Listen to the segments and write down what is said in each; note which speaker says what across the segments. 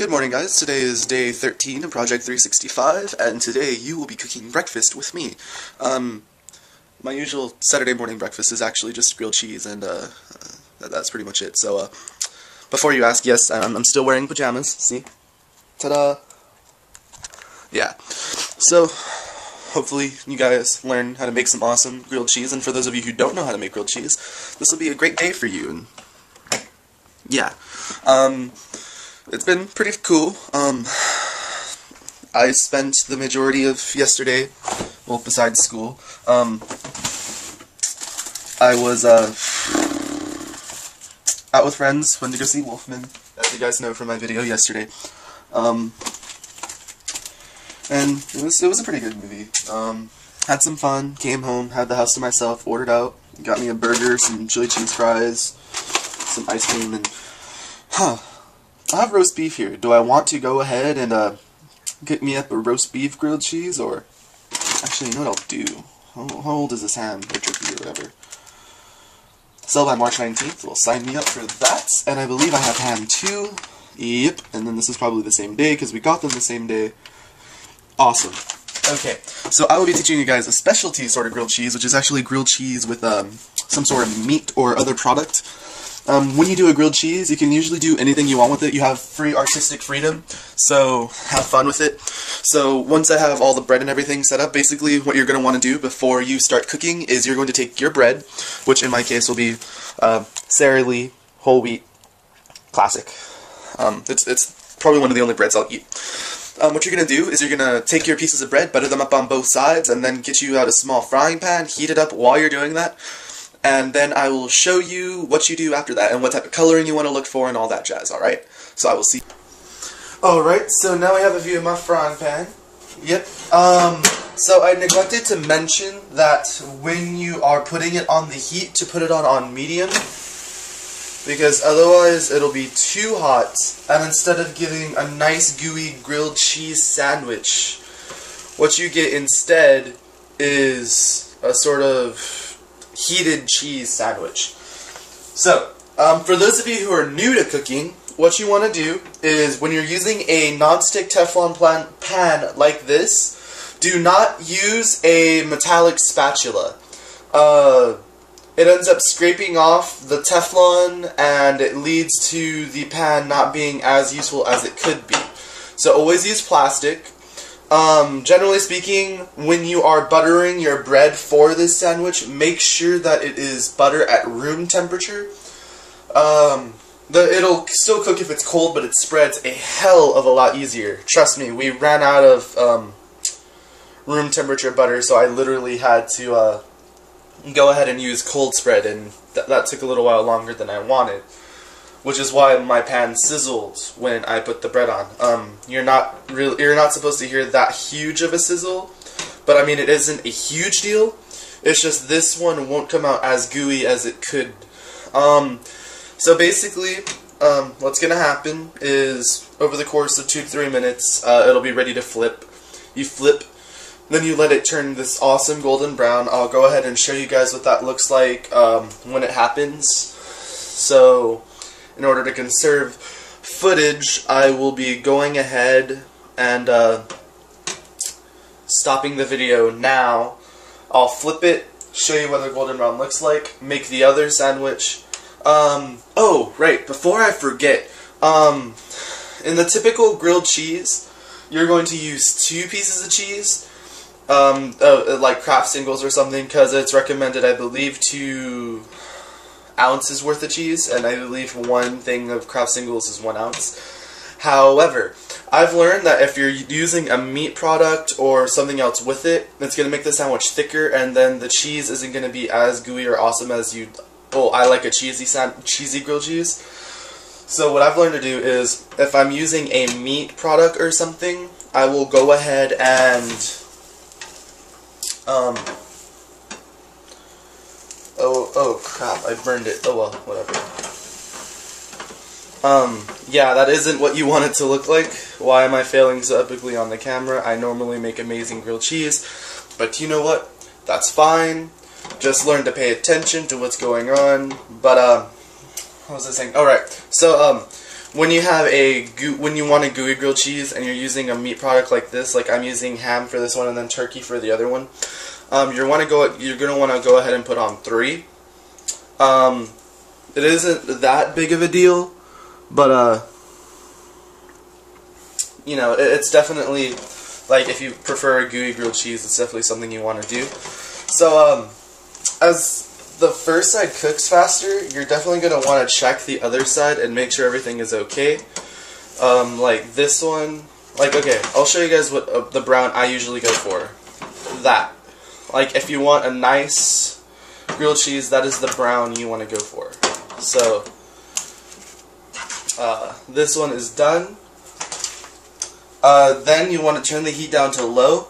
Speaker 1: Good morning, guys. Today is day 13 of Project 365, and today you will be cooking breakfast with me. My usual Saturday morning breakfast is actually just grilled cheese, and that's pretty much it. So, before you ask, yes, I'm still wearing pajamas. See? Ta-da! Yeah. So, hopefully you guys learn how to make some awesome grilled cheese, and for those of you who don't know how to make grilled cheese, this will be a great day for you, and yeah. It's been pretty cool. I spent the majority of yesterday, well, besides school, I was, out with friends, went to go see Wolfman, as you guys know from my video yesterday, and it was a pretty good movie. Had some fun, came home, had the house to myself, ordered out, got me a burger, some chili cheese fries, some ice cream, and, I have roast beef here. Do I want to go ahead and get me up a roast beef grilled cheese, or actually, you know what I'll do? How old is this ham or turkey or whatever? Sell by March 19th. Well, sign me up for that. And I believe I have ham too. Yep. And then this is probably the same day because we got them the same day. Awesome. Okay, so I will be teaching you guys a specialty sort of grilled cheese, which is actually grilled cheese with some sort of meat or other product. When you do a grilled cheese, you can usually do anything you want with it. You have free artistic freedom, so have fun with it. So once I have all the bread and everything set up, basically what you're going to want to do before you start cooking is you're going to take your bread, which in my case will be Sara Lee whole wheat classic. It's probably one of the only breads I'll eat. What you're going to do is you're going to take your pieces of bread, butter them up on both sides, and then get you out a small frying pan, heat it up while you're doing that. And then I will show you what you do after that, and what type of coloring you want to look for, and all that jazz, alright? So I will see. Alright, so now I have a view of my frying pan. Yep. So I neglected to mention that when you are putting it on the heat, to put it on medium, because otherwise it'll be too hot, and instead of getting a nice gooey grilled cheese sandwich, what you get instead is a sort of heated cheese sandwich. So, for those of you who are new to cooking, what you want to do is, when you're using a non-stick Teflon pan like this, do not use a metallic spatula. It ends up scraping off the Teflon, and it leads to the pan not being as useful as it could be. So always use plastic. Generally speaking, when you are buttering your bread for this sandwich, make sure that it is butter at room temperature. It'll still cook if it's cold, but it spreads a hell of a lot easier. Trust me, we ran out of room temperature butter, so I literally had to go ahead and use cold spread, and that took a little while longer than I wanted. Which is why my pan sizzled when I put the bread on. You're not supposed to hear that huge of a sizzle, but I mean, it isn't a huge deal. It's just this one won't come out as gooey as it could. So basically, what's gonna happen is, over the course of 2 to 3 minutes, it'll be ready to flip. You flip, then you let it turn this awesome golden brown. I'll go ahead and show you guys what that looks like when it happens. So, in order to conserve footage, I will be going ahead and stopping the video now. I'll flip it, show you what the golden brown looks like, make the other sandwich. Oh, right, before I forget, in the typical grilled cheese, you're going to use 2 pieces of cheese, like Kraft singles or something, because it's recommended, I believe, 2 ounces worth of cheese, and I believe 1 thing of Kraft singles is 1 ounce. However, I've learned that if you're using a meat product or something else with it, it's going to make the sandwich thicker, and then the cheese isn't going to be as gooey or awesome as you. Oh, I like a cheesy grilled cheese. So what I've learned to do is, if I'm using a meat product or something, I will go ahead and Oh crap, I burned it. Oh well, whatever. Yeah, that isn't what you want it to look like. Why am I failing so epically on the camera? I normally make amazing grilled cheese, but you know what? That's fine. Just learn to pay attention to what's going on. But, what was I saying? Alright, so, when you have when you want a gooey grilled cheese and you're using a meat product like this, like I'm using ham for this one and then turkey for the other one, you're gonna want to go ahead and put on 3. It isn't that big of a deal, but you know, it's definitely, like, if you prefer a gooey grilled cheese, it's definitely something you want to do. So as the first side cooks faster, you're definitely going to want to check the other side and make sure everything is okay. Like this one, like, okay, I'll show you guys what the brown I usually go for. That. Like, if you want a nice grilled cheese, that is the brown you want to go for. So, this one is done. Then you want to turn the heat down to low.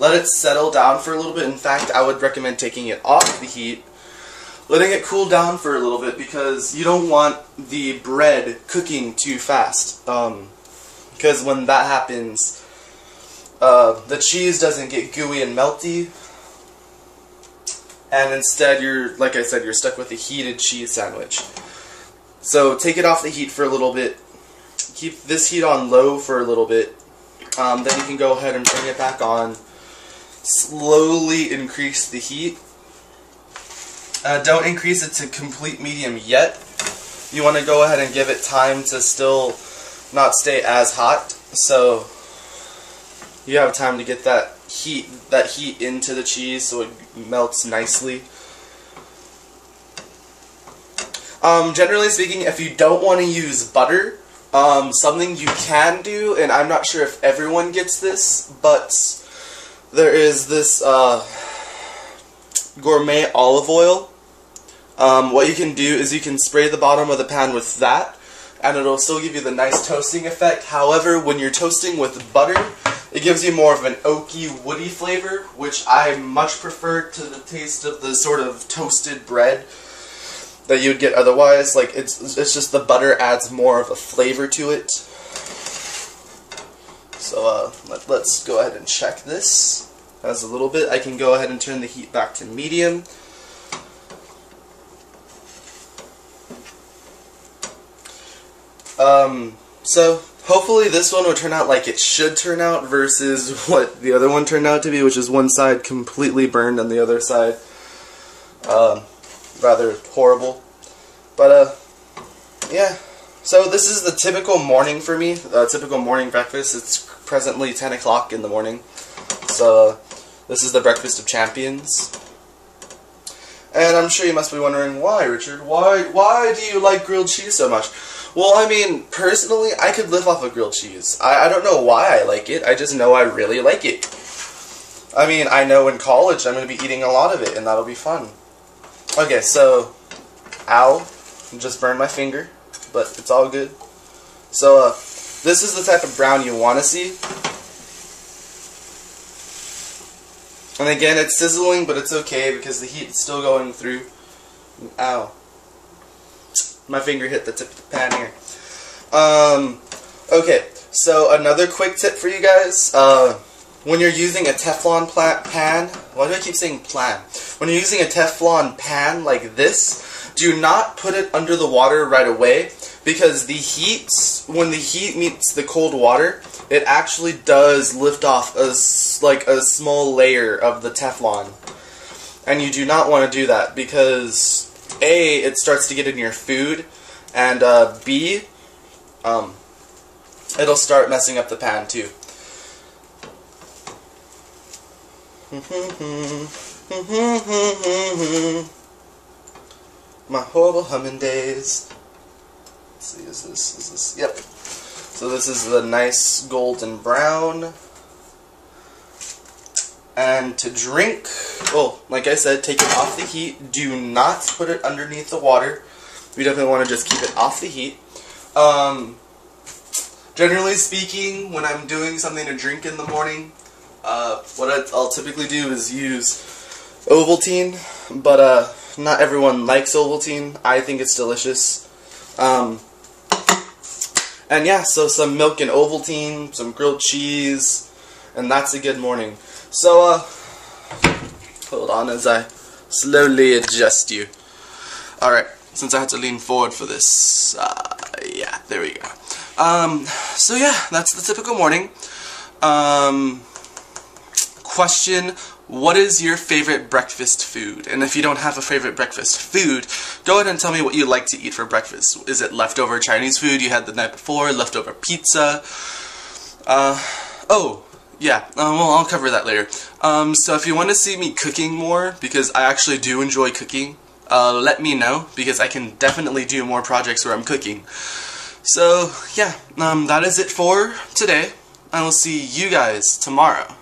Speaker 1: Let it settle down for a little bit. In fact, I would recommend taking it off the heat, letting it cool down for a little bit, because you don't want the bread cooking too fast. Because when that happens, the cheese doesn't get gooey and melty, and instead you're, like I said, you're stuck with a heated cheese sandwich. So take it off the heat for a little bit. Keep this heat on low for a little bit. Then you can go ahead and bring it back on. Slowly increase the heat. Don't increase it to complete medium yet. You want to go ahead and give it time to still not stay as hot, so you have time to get that heat into the cheese so it melts nicely. Generally speaking, if you don't want to use butter, something you can do, and I'm not sure if everyone gets this, but there is this gourmet olive oil. What you can do is you can spray the bottom of the pan with that, and it'll still give you the nice toasting effect. However, when you're toasting with butter, it gives you more of an oaky, woody flavor, which I much prefer to the taste of the sort of toasted bread that you would get otherwise. Like, it's just the butter adds more of a flavor to it. So let's go ahead and check this. As a little bit, I can go ahead and turn the heat back to medium. So hopefully this one will turn out like it should turn out versus what the other one turned out to be, which is one side completely burned and the other side rather horrible. But yeah, so this is the typical morning for me, typical morning breakfast. It's presently 10 o'clock in the morning, so this is the breakfast of champions. And I'm sure you must be wondering, why, Richard? Why do you like grilled cheese so much? Well, I mean, personally, I could live off of grilled cheese. I don't know why I like it, I just know I really like it. I mean, I know in college I'm going to be eating a lot of it, and that'll be fun. Okay, so, ow, just burned my finger, but it's all good. So, this is the type of brown you want to see. And again, it's sizzling, but it's okay because the heat is still going through. Ow. My finger hit the tip of the pan here. Okay, so another quick tip for you guys. When you're using a Teflon pan, why do I keep saying plan? When you're using a Teflon pan like this, do not put it under the water right away, because the heat, when the heat meets the cold water, it actually does lift off a small layer of the Teflon. And you do not want to do that, because A, it starts to get in your food, and B, it'll start messing up the pan too. My horrible humming days. Let's see, is this, yep. So this is the nice golden brown. And to drink, well, like I said, take it off the heat. Do not put it underneath the water. We definitely want to just keep it off the heat. Generally speaking, when I'm doing something to drink in the morning, what I'll typically do is use Ovaltine, but not everyone likes Ovaltine. I think it's delicious. And yeah, so some milk and Ovaltine, some grilled cheese, and that's a good morning. So, hold on as I slowly adjust you. Alright, since I had to lean forward for this, yeah, there we go.
Speaker 2: So yeah, that's the typical morning. Question, what is your favorite breakfast food? And if you don't have a favorite breakfast food, go ahead and tell me what you like to eat for breakfast. Is it leftover Chinese food you had the night before, leftover pizza? Oh, yeah, well, I'll cover that later. So if you want to see me cooking more, because I actually do enjoy cooking, let me know, because I can definitely do more projects where I'm cooking. So, yeah, that is it for today. I will see you guys tomorrow.